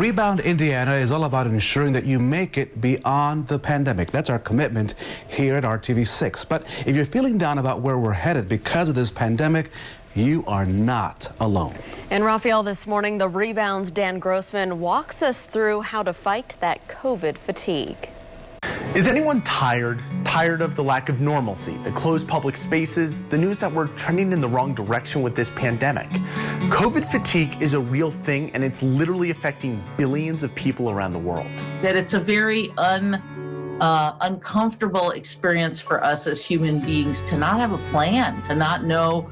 Rebound Indiana is all about ensuring that you make it beyond the pandemic. That's our commitment here at RTV6. But if you're feeling down about where we're headed because of this pandemic, you are not alone. In Raphael this morning, the Rebound's Dan Grossman walks us through how to fight that COVID fatigue. Is anyone tired of the lack of normalcy, the closed public spaces, the news that we're trending in the wrong direction with this pandemic? COVID fatigue is a real thing, and it's literally affecting billions of people around the world. That it's a very uncomfortable experience for us as human beings to not have a plan, to not know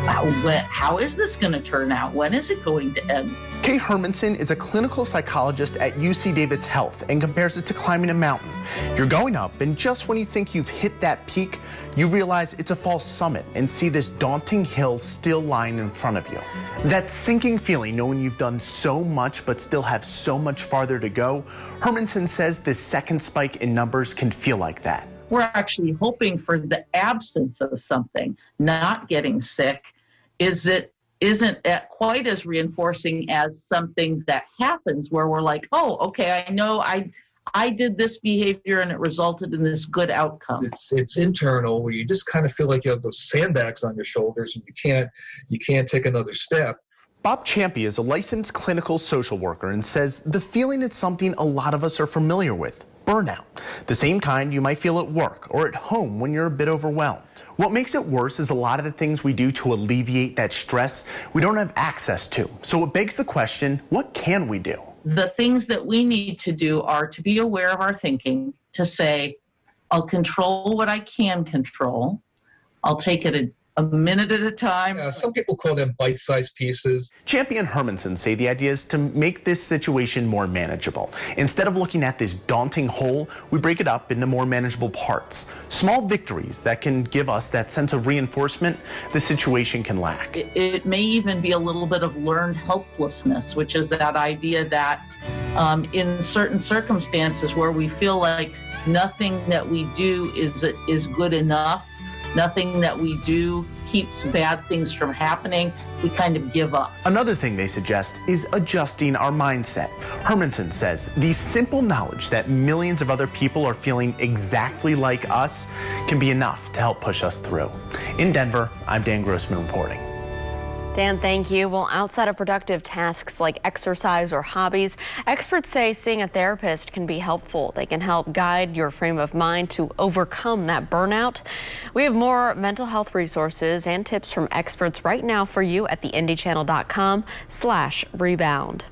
how is this going to turn out? When is it going to end? Kait Hermanson is a clinical psychologist at UC Davis Health and compares it to climbing a mountain. You're going up, and just when you think you've hit that peak, you realize it's a false summit and see this daunting hill still lying in front of you. That sinking feeling knowing you've done so much but still have so much farther to go, Hermanson says this second spike in numbers can feel like that. We're actually hoping for the absence of something, not getting sick, isn't quite as reinforcing as something that happens where we're like, oh, okay, I know I did this behavior and it resulted in this good outcome. It's internal, where you just kind of feel like you have those sandbags on your shoulders and you can't take another step. Bob Champy is a licensed clinical social worker and says the feeling is something a lot of us are familiar with. Burnout, the same kind you might feel at work or at home when you're a bit overwhelmed. What makes it worse is a lot of the things we do to alleviate that stress we don't have access to. So it begs the question, what can we do? The things that we need to do are to be aware of our thinking, to say, I'll control what I can control. I'll take it a minute at a time. Some people call them bite-sized pieces. Champy and Hermanson say the idea is to make this situation more manageable. Instead of looking at this daunting whole, we break it up into more manageable parts. Small victories that can give us that sense of reinforcement the situation can lack. It may even be a little bit of learned helplessness, which is that idea that in certain circumstances where we feel like nothing that we do is good enough, nothing that we do keeps bad things from happening, we kind of give up. Another thing they suggest is adjusting our mindset. Hermanson says the simple knowledge that millions of other people are feeling exactly like us can be enough to help push us through. In Denver, I'm Dan Grossman reporting. Dan, thank you. Well, outside of productive tasks like exercise or hobbies, experts say seeing a therapist can be helpful. They can help guide your frame of mind to overcome that burnout. We have more mental health resources and tips from experts right now for you at theindychannel.com/rebound.